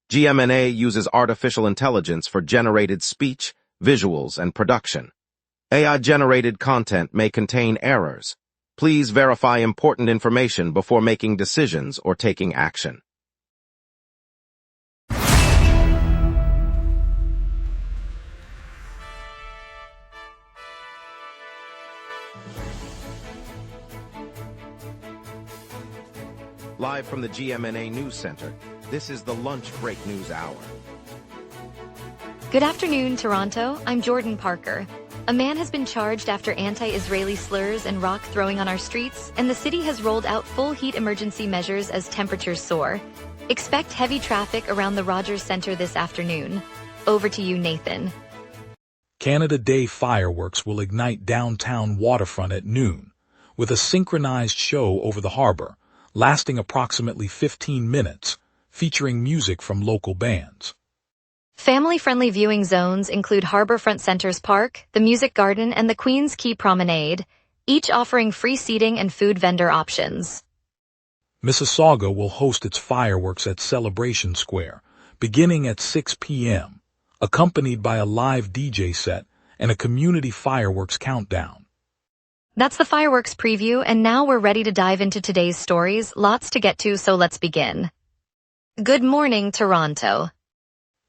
GMNA uses artificial intelligence for generated speech, visuals, and production. AI-generated content may contain errors. Please verify important information before making decisions or taking action. Live from the GMNA News Center, this is the Lunch Break News Hour. Good afternoon, Toronto. I'm Jordan Parker. A man has been charged after anti-Israeli slurs and rock throwing on our streets, and the city has rolled out full heat emergency measures as temperatures soar. Expect heavy traffic around the Rogers Centre this afternoon. Over to you, Nathan. Canada Day fireworks will ignite downtown waterfront at noon, with a synchronized show over the harbor, lasting approximately 15 minutes, featuring music from local bands. Family-friendly viewing zones include Harbourfront Centres Park, the Music Garden, and the Queen's Quay Promenade, each offering free seating and food vendor options. Mississauga will host its fireworks at Celebration Square, beginning at 6 p.m., accompanied by a live DJ set and a community fireworks countdown. That's the fireworks preview, and now we're ready to dive into today's stories. Lots to get to, so let's begin. Good morning, Toronto.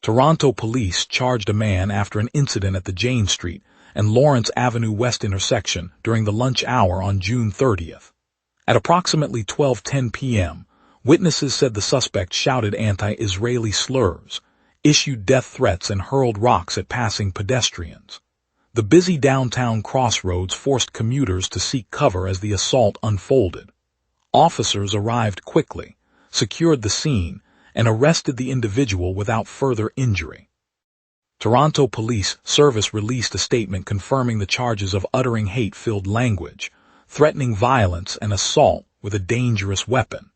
Toronto police charged a man after an incident at the Jane Street and Lawrence Avenue West intersection during the lunch hour on June 30th. At approximately 12:10 p.m., witnesses said the suspect shouted anti-Israeli slurs, issued death threats, and hurled rocks at passing pedestrians. The busy downtown crossroads forced commuters to seek cover as the assault unfolded. Officers arrived quickly, secured the scene, and arrested the individual without further injury. Toronto Police Service released a statement confirming the charges of uttering hate-filled language, threatening violence, and assault with a dangerous weapon.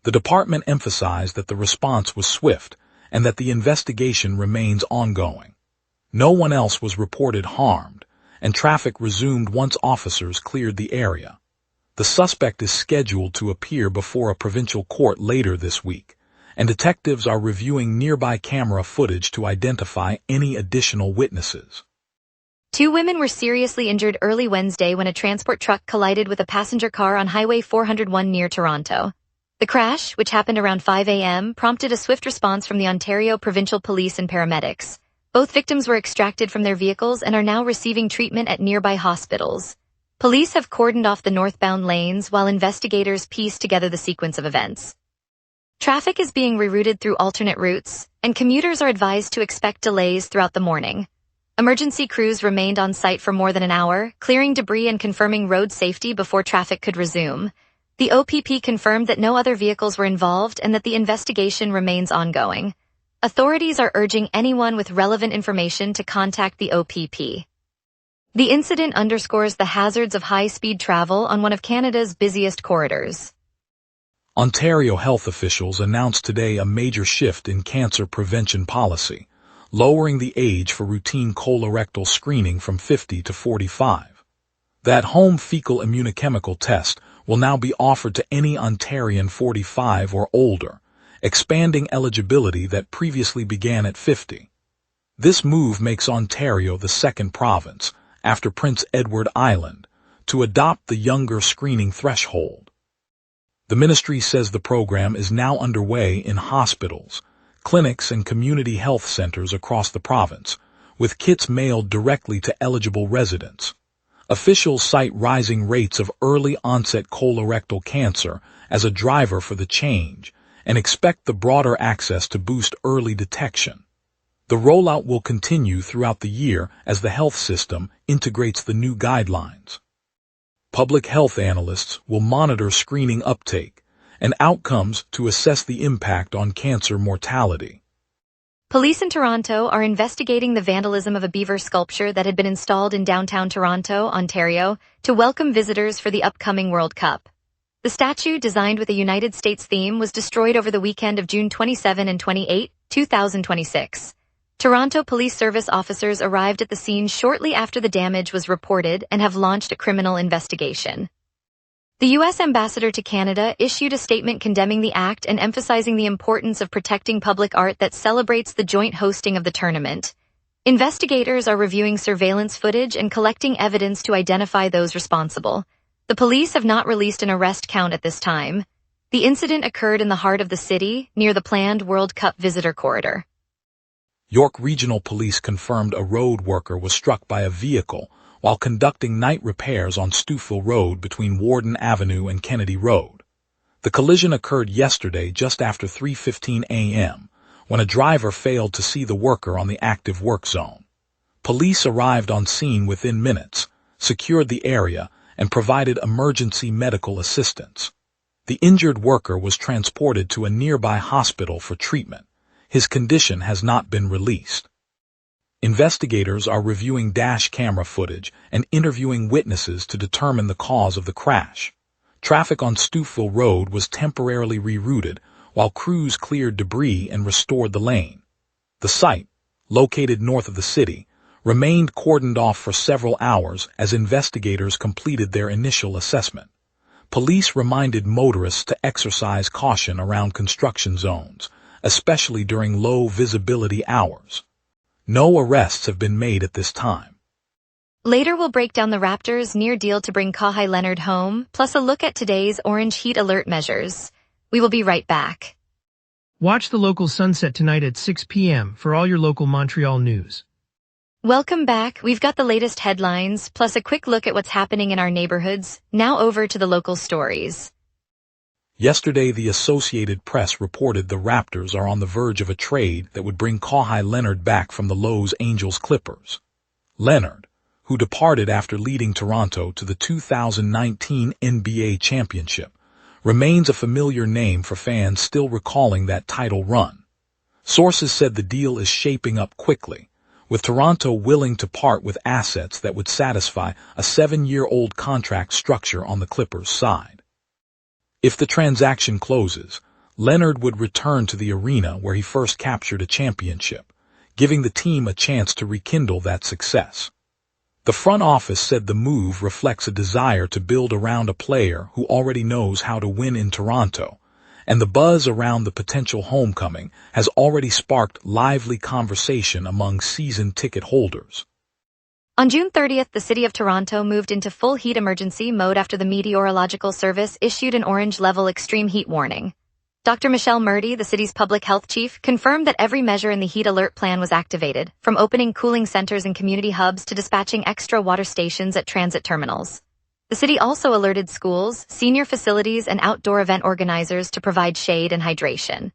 The department emphasized that the response was swift and that the investigation remains ongoing. No one else was reported harmed, and traffic resumed once officers cleared the area. The suspect is scheduled to appear before a provincial court later this week, and detectives are reviewing nearby camera footage to identify any additional witnesses. 2 women were seriously injured early Wednesday when a transport truck collided with a passenger car on Highway 401 near Toronto. The crash, which happened around 5 a.m., prompted a swift response from the Ontario Provincial Police and paramedics. Both victims were extracted from their vehicles and are now receiving treatment at nearby hospitals. Police have cordoned off the northbound lanes while investigators piece together the sequence of events. Traffic is being rerouted through alternate routes, and commuters are advised to expect delays throughout the morning. Emergency crews remained on site for more than an hour, clearing debris and confirming road safety before traffic could resume. The OPP confirmed that no other vehicles were involved and that the investigation remains ongoing. Authorities are urging anyone with relevant information to contact the OPP. The incident underscores the hazards of high-speed travel on one of Canada's busiest corridors. Ontario health officials announced today a major shift in cancer prevention policy, lowering the age for routine colorectal screening from 50 to 45. That home fecal immunochemical test will now be offered to any Ontarian 45 or older, expanding eligibility that previously began at 50. This move makes Ontario the second province, after Prince Edward Island, to adopt the younger screening threshold. The ministry says the program is now underway in hospitals, clinics, and community health centers across the province, with kits mailed directly to eligible residents. Officials cite rising rates of early-onset colorectal cancer as a driver for the change, and expect the broader access to boost early detection. The rollout will continue throughout the year as the health system integrates the new guidelines. Public health analysts will monitor screening uptake and outcomes to assess the impact on cancer mortality. Police in Toronto are investigating the vandalism of a beaver sculpture that had been installed in downtown Toronto, Ontario, to welcome visitors for the upcoming World Cup. The statue, designed with a United States theme, was destroyed over the weekend of June 27 and 28, 2026. Toronto Police Service officers arrived at the scene shortly after the damage was reported and have launched a criminal investigation. The U.S. ambassador to Canada issued a statement condemning the act and emphasizing the importance of protecting public art that celebrates the joint hosting of the tournament. Investigators are reviewing surveillance footage and collecting evidence to identify those responsible. The police have not released an arrest count at this time. The incident occurred in the heart of the city, near the planned World Cup visitor corridor. York Regional Police confirmed a road worker was struck by a vehicle while conducting night repairs on Stouffville Road between Warden Avenue and Kennedy Road. The collision occurred yesterday just after 3:15 a.m., when a driver failed to see the worker on the active work zone. Police arrived on scene within minutes, secured the area, and provided emergency medical assistance. The injured worker was transported to a nearby hospital for treatment. His condition has not been released. Investigators are reviewing dash camera footage and interviewing witnesses to determine the cause of the crash. Traffic on Stouffville Road was temporarily rerouted while crews cleared debris and restored the lane. The site, located north of the city, remained cordoned off for several hours as investigators completed their initial assessment. Police reminded motorists to exercise caution around construction zones, especially during low visibility hours. No arrests have been made at this time. Later we'll break down the Raptors' near deal to bring Kawhi Leonard home, plus a look at today's orange heat alert measures. We will be right back. Watch the local sunset tonight at 6 p.m. for all your local Montreal news. Welcome back. We've got the latest headlines, plus a quick look at what's happening in our neighborhoods. Now over to the local stories. Yesterday, the Associated Press reported the Raptors are on the verge of a trade that would bring Kawhi Leonard back from the Los Angeles Clippers. Leonard, who departed after leading Toronto to the 2019 NBA championship, remains a familiar name for fans still recalling that title run. Sources said the deal is shaping up quickly, with Toronto willing to part with assets that would satisfy a 7-year-old contract structure on the Clippers' side. If the transaction closes, Leonard would return to the arena where he first captured a championship, giving the team a chance to rekindle that success. The front office said the move reflects a desire to build around a player who already knows how to win in Toronto, and the buzz around the potential homecoming has already sparked lively conversation among season ticket holders. On June 30th, the City of Toronto moved into full heat emergency mode after the Meteorological Service issued an orange-level extreme heat warning. Dr. Michelle Murdy, the city's public health chief, confirmed that every measure in the heat alert plan was activated, from opening cooling centers and community hubs to dispatching extra water stations at transit terminals. The city also alerted schools, senior facilities, and outdoor event organizers to provide shade and hydration.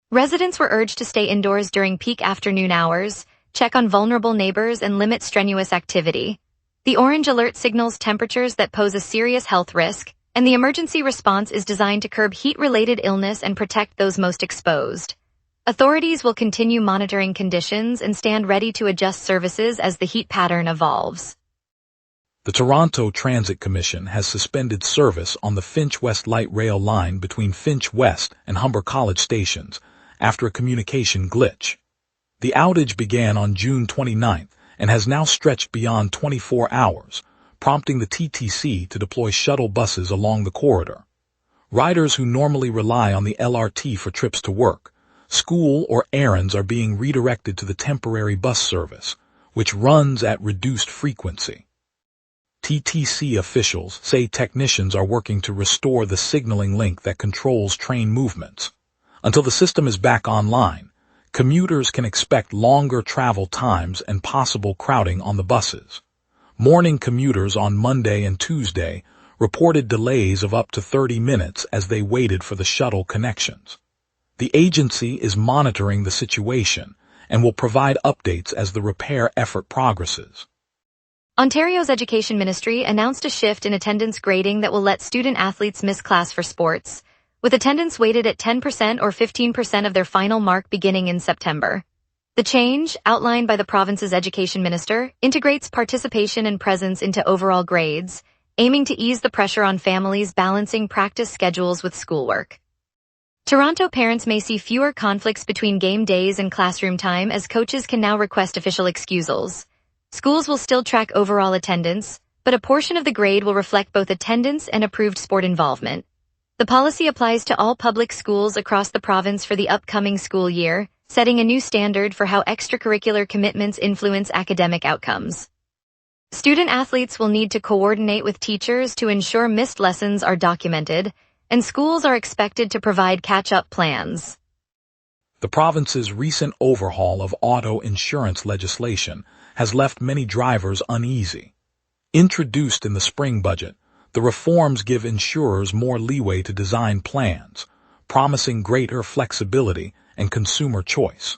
Residents were urged to stay indoors during peak afternoon hours, check on vulnerable neighbors, and limit strenuous activity. The orange alert signals temperatures that pose a serious health risk, and the emergency response is designed to curb heat-related illness and protect those most exposed. Authorities will continue monitoring conditions and stand ready to adjust services as the heat pattern evolves. The Toronto Transit Commission has suspended service on the Finch West Light Rail line between Finch West and Humber College stations after a communication glitch. The outage began on June 29th and has now stretched beyond 24 hours, prompting the TTC to deploy shuttle buses along the corridor. Riders who normally rely on the LRT for trips to work, school, or errands are being redirected to the temporary bus service, which runs at reduced frequency. TTC officials say technicians are working to restore the signaling link that controls train movements. Until the system is back online, commuters can expect longer travel times and possible crowding on the buses. Morning commuters on Monday and Tuesday reported delays of up to 30 minutes as they waited for the shuttle connections. The agency is monitoring the situation and will provide updates as the repair effort progresses. Ontario's Education Ministry announced a shift in attendance grading that will let student-athletes miss class for sports, with attendance weighted at 10% or 15% of their final mark beginning in September. The change, outlined by the province's education minister, integrates participation and presence into overall grades, aiming to ease the pressure on families balancing practice schedules with schoolwork. Toronto parents may see fewer conflicts between game days and classroom time as coaches can now request official excusals. Schools will still track overall attendance, but but a portion of the grade will reflect both attendance and approved sport involvement. The policy applies to all public schools across the province for the upcoming school year, setting a new standard for how extracurricular commitments influence academic outcomes. Student athletes will need to coordinate with teachers to ensure missed lessons are documented, and schools are expected to provide catch-up plans. The province's recent overhaul of auto insurance legislation has left many drivers uneasy. Introduced in the spring budget, the reforms give insurers more leeway to design plans, promising greater flexibility and consumer choice.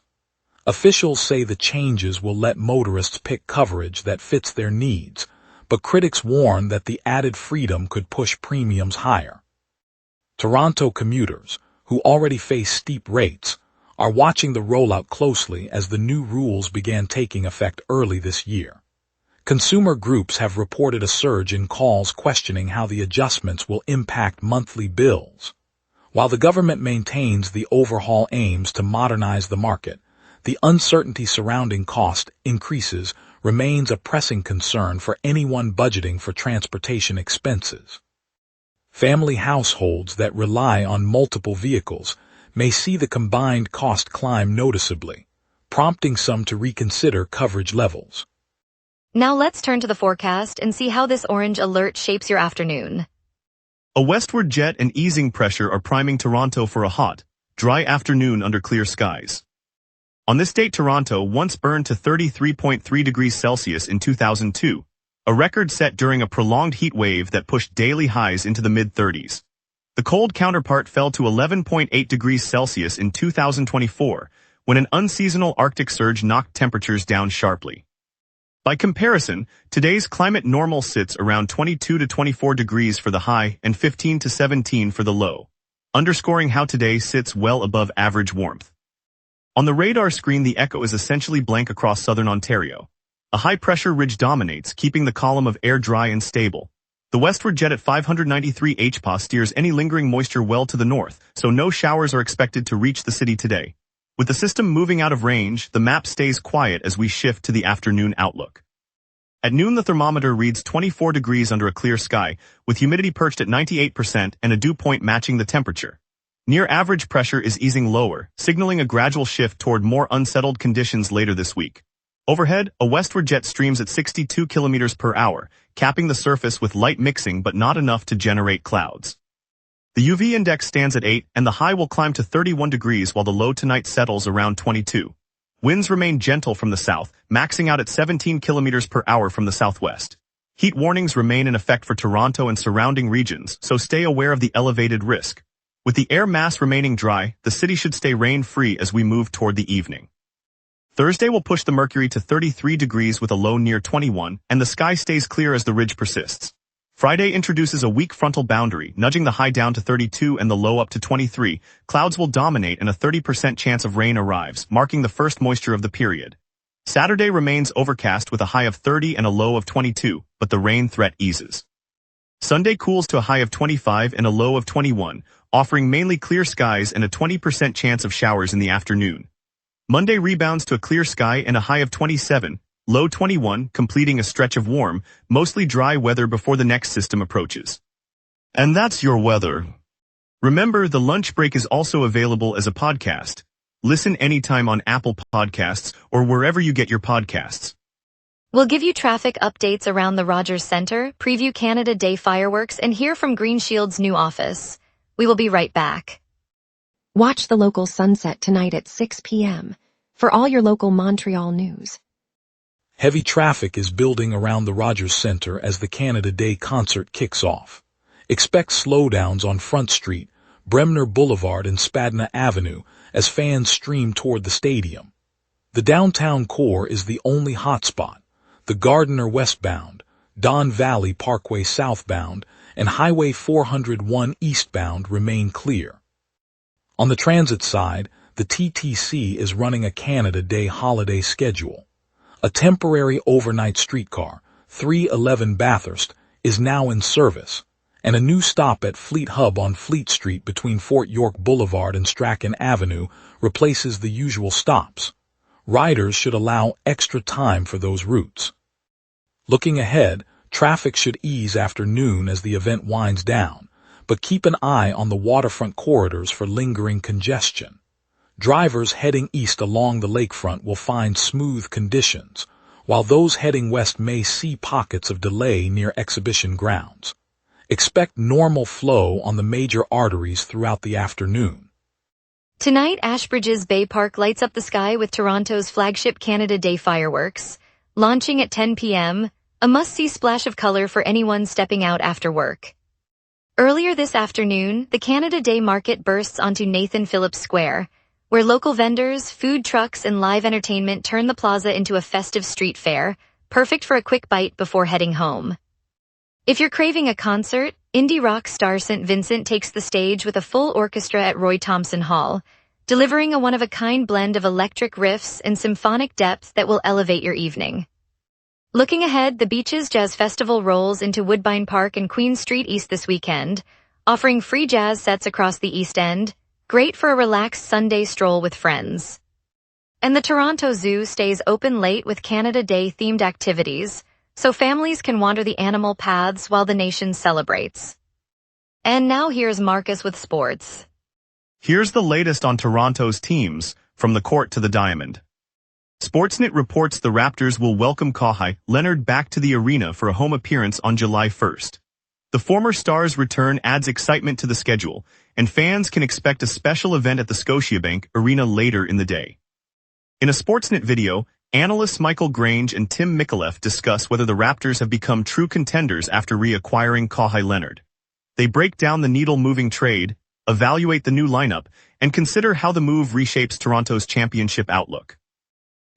Officials say the changes will let motorists pick coverage that fits their needs, but critics warn that the added freedom could push premiums higher. Toronto commuters, who already face steep rates, are watching the rollout closely as the new rules began taking effect early this year. Consumer groups have reported a surge in calls questioning how the adjustments will impact monthly bills. While the government maintains the overhaul aims to modernize the market, the uncertainty surrounding cost increases remains a pressing concern for anyone budgeting for transportation expenses. Family households that rely on multiple vehicles may see the combined cost climb noticeably, prompting some to reconsider coverage levels. Now let's turn to the forecast and see how this orange alert shapes your afternoon. A westward jet and easing pressure are priming Toronto for a hot, dry afternoon under clear skies. On this date, Toronto once burned to 33.3 degrees Celsius in 2002, a record set during a prolonged heat wave that pushed daily highs into the mid-30s. The cold counterpart fell to 11.8 degrees Celsius in 2024, when an unseasonal Arctic surge knocked temperatures down sharply. By comparison, today's climate normal sits around 22 to 24 degrees for the high and 15 to 17 for the low, underscoring how today sits well above average warmth. On the radar screen, the echo is essentially blank across southern Ontario. A high-pressure ridge dominates, keeping the column of air dry and stable. The westward jet at 593 HPA steers any lingering moisture well to the north, so no showers are expected to reach the city today. With the system moving out of range, the map stays quiet as we shift to the afternoon outlook. At noon, the thermometer reads 24 degrees under a clear sky, with humidity perched at 98% and a dew point matching the temperature. Near average pressure is easing lower, signaling a gradual shift toward more unsettled conditions later this week. Overhead, a westward jet streams at 62 kilometers per hour, capping the surface with light mixing but not enough to generate clouds. The UV index stands at 8 and the high will climb to 31 degrees while the low tonight settles around 22. Winds remain gentle from the south, maxing out at 17 kilometers per hour from the southwest. Heat warnings remain in effect for Toronto and surrounding regions, so stay aware of the elevated risk. With the air mass remaining dry, the city should stay rain-free as we move toward the evening. Thursday will push the mercury to 33 degrees with a low near 21, and the sky stays clear as the ridge persists. Friday introduces a weak frontal boundary, nudging the high down to 32 and the low up to 23. Clouds will dominate and a 30% chance of rain arrives, marking the first moisture of the period. Saturday remains overcast with a high of 30 and a low of 22, but the rain threat eases. Sunday cools to a high of 25 and a low of 21, offering mainly clear skies and a 20% chance of showers in the afternoon. Monday rebounds to a clear sky and a high of 27, low 21, completing a stretch of warm, mostly dry weather before the next system approaches. And that's your weather. Remember, the lunch break is also available as a podcast. Listen anytime on Apple Podcasts or wherever you get your podcasts. We'll give you traffic updates around the Rogers Centre, preview Canada Day fireworks, and hear from Green Shield's new office. We will be right back. Watch the local sunset tonight at 6 p.m. for all your local Montreal news. Heavy traffic is building around the Rogers Centre as the Canada Day concert kicks off. Expect slowdowns on Front Street, Bremner Boulevard, and Spadina Avenue as fans stream toward the stadium. The downtown core is the only hotspot. The Gardiner westbound, Don Valley Parkway southbound, and Highway 401 eastbound remain clear. On the transit side, the TTC is running a Canada Day holiday schedule. A temporary overnight streetcar, 311 Bathurst, is now in service, and a new stop at Fleet Hub on Fleet Street between Fort York Boulevard and Strachan Avenue replaces the usual stops. Riders should allow extra time for those routes. Looking ahead, Traffic should ease after noon as the event winds down, but keep an eye on the waterfront corridors for lingering congestion. Drivers heading east along the lakefront will find smooth conditions, while those heading west may see pockets of delay near exhibition grounds. Expect normal flow on the major arteries throughout the afternoon. Tonight, Ashbridge's Bay Park lights up the sky with Toronto's flagship Canada Day fireworks. Launching at 10 p.m., a must-see splash of color for anyone stepping out after work. Earlier this afternoon, the Canada Day market bursts onto Nathan Phillips Square, where local vendors, food trucks, and live entertainment turn the plaza into a festive street fair, perfect for a quick bite before heading home. If you're craving a concert, indie rock star St. Vincent takes the stage with a full orchestra at Roy Thomson Hall, delivering a one-of-a-kind blend of electric riffs and symphonic depth that will elevate your evening. Looking ahead, the Beaches Jazz Festival rolls into Woodbine Park and Queen Street East this weekend, offering free jazz sets across the East End, great for a relaxed Sunday stroll with friends. And the Toronto Zoo stays open late with Canada Day-themed activities, so families can wander the animal paths while the nation celebrates. And now here's Marcus with sports. Here's the latest on Toronto's teams, from the court to the diamond. Sportsnet reports the Raptors will welcome Kawhi Leonard back to the arena for a home appearance on July 1st. The former star's return adds excitement to the schedule, and fans can expect a special event at the Scotiabank Arena later in the day. In a Sportsnet video, analysts Michael Grange and Tim Micallef discuss whether the Raptors have become true contenders after reacquiring Kawhi Leonard. They break down the needle-moving trade, evaluate the new lineup, and consider how the move reshapes Toronto's championship outlook.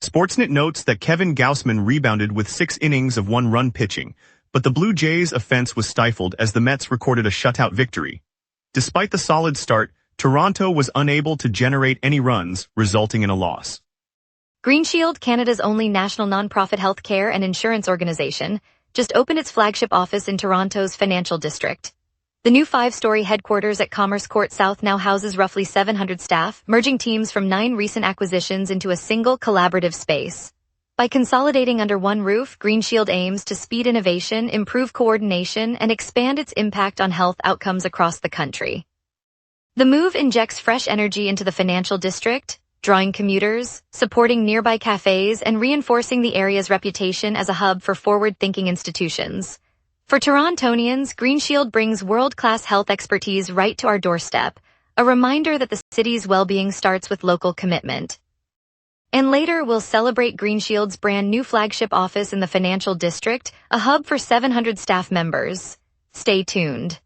Sportsnet notes that Kevin Gausman rebounded with 6 innings of 1-run pitching, but the Blue Jays' offense was stifled as the Mets recorded a shutout victory. Despite the solid start, Toronto was unable to generate any runs, resulting in a loss. Green Shield, Canada's only national nonprofit healthcare and insurance organization, just opened its flagship office in Toronto's financial district. The new 5-story headquarters at Commerce Court South now houses roughly 700 staff, merging teams from 9 recent acquisitions into a single collaborative space. By consolidating under one roof, Green Shield aims to speed innovation, improve coordination, and expand its impact on health outcomes across the country. The move injects fresh energy into the financial district, drawing commuters, supporting nearby cafes, and reinforcing the area's reputation as a hub for forward-thinking institutions. For Torontonians, Green Shield brings world-class health expertise right to our doorstep, a reminder that the city's well-being starts with local commitment. And later, we'll celebrate Green Shield's brand new flagship office in the financial district, a hub for 700 staff members. Stay tuned.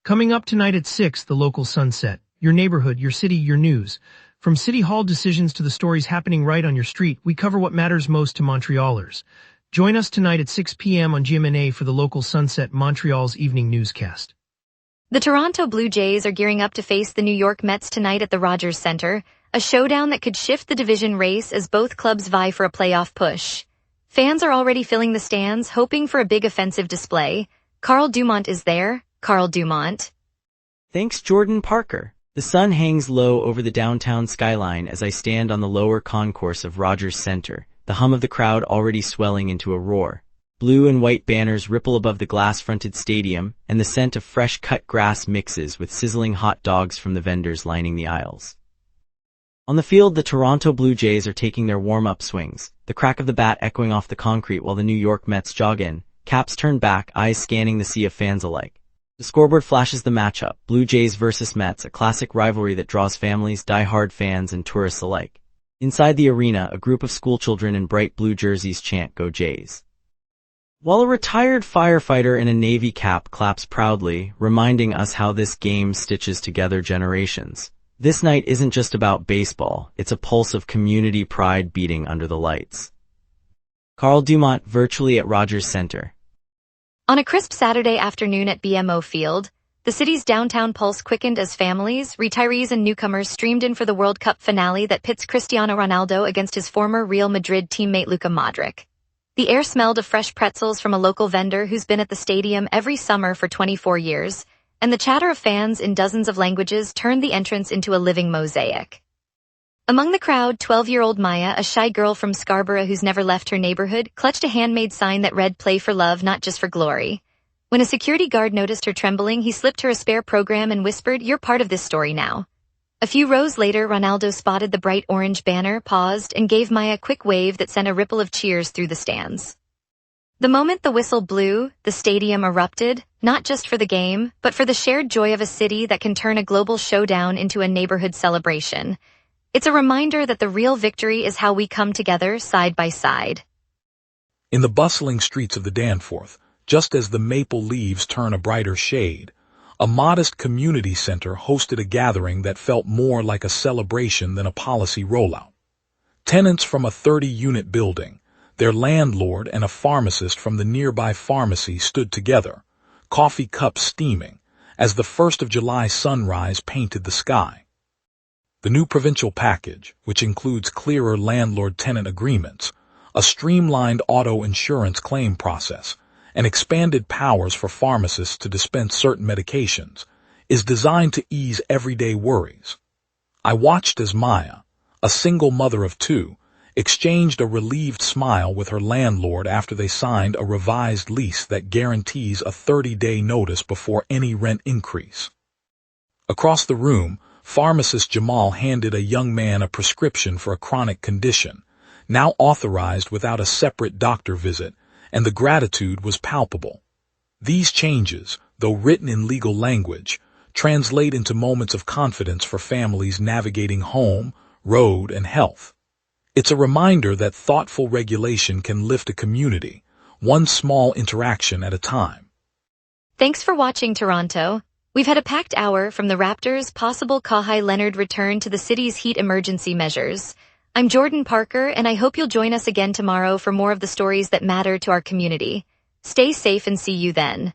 Coming up tonight at 6, the local sunset. Your neighborhood, your city, your news. From City Hall decisions to the stories happening right on your street, we cover what matters most to Montrealers. Join us tonight at 6 p.m. on gmna for the local Sunset, Montreal's evening newscast. The Toronto Blue Jays are gearing up to face the New York Mets tonight at the Rogers Centre, a showdown that could shift the division race as both clubs vie for a playoff push. Fans are already filling the stands, hoping for a big offensive display. Carl Dumont is there. Carl Dumont. Thanks, Jordan Parker. The sun hangs low over the downtown skyline as I stand on the lower concourse of Rogers Centre, the hum of the crowd already swelling into a roar. Blue and white banners ripple above the glass-fronted stadium, and the scent of fresh-cut grass mixes with sizzling hot dogs from the vendors lining the aisles. On the field, the Toronto Blue Jays are taking their warm-up swings, the crack of the bat echoing off the concrete while the New York Mets jog in, caps turned back, eyes scanning the sea of fans alike. The scoreboard flashes the matchup, Blue Jays versus Mets, a classic rivalry that draws families, die-hard fans, and tourists alike. Inside the arena, a group of schoolchildren in bright blue jerseys chant, "Go Jays," while a retired firefighter in a Navy cap claps proudly, reminding us how this game stitches together generations. This night isn't just about baseball, it's a pulse of community pride beating under the lights. Carl Dumont, virtually at Rogers Centre. On a crisp Saturday afternoon at BMO Field, the city's downtown pulse quickened as families, retirees, and newcomers streamed in for the World Cup finale that pits Cristiano Ronaldo against his former Real Madrid teammate Luka Modric. The air smelled of fresh pretzels from a local vendor who's been at the stadium every summer for 24 years, and the chatter of fans in dozens of languages turned the entrance into a living mosaic. Among the crowd, 12-year-old Maya, a shy girl from Scarborough who's never left her neighborhood, clutched a handmade sign that read "Play for love, not just for glory." When a security guard noticed her trembling, he slipped her a spare program and whispered, "You're part of this story now." A few rows later, Ronaldo spotted the bright orange banner, paused, and gave Maya a quick wave that sent a ripple of cheers through the stands. The moment the whistle blew, the stadium erupted, not just for the game, but for the shared joy of a city that can turn a global showdown into a neighborhood celebration. It's a reminder that the real victory is how we come together side by side. In the bustling streets of the Danforth, just as the maple leaves turn a brighter shade, a modest community center hosted a gathering that felt more like a celebration than a policy rollout. Tenants from a 30-unit building, their landlord, and a pharmacist from the nearby pharmacy stood together, coffee cups steaming, as the 1st of July sunrise painted the sky. The new provincial package, which includes clearer landlord-tenant agreements, a streamlined auto insurance claim process, and expanded powers for pharmacists to dispense certain medications, is designed to ease everyday worries. I watched as Maya, a single mother of two, exchanged a relieved smile with her landlord after they signed a revised lease that guarantees a 30-day notice before any rent increase. Across the room, pharmacist Jamal handed a young man a prescription for a chronic condition, now authorized without a separate doctor visit, and the gratitude was palpable. These changes, though written in legal language, translate into moments of confidence for families navigating home, road, and health. It's a reminder that thoughtful regulation can lift a community, one small interaction at a time. Thanks for watching, Toronto. We've had a packed hour from the Raptors' possible Kawhi Leonard return to the city's heat emergency measures. I'm Jordan Parker, and I hope you'll join us again tomorrow for more of the stories that matter to our community. Stay safe and see you then.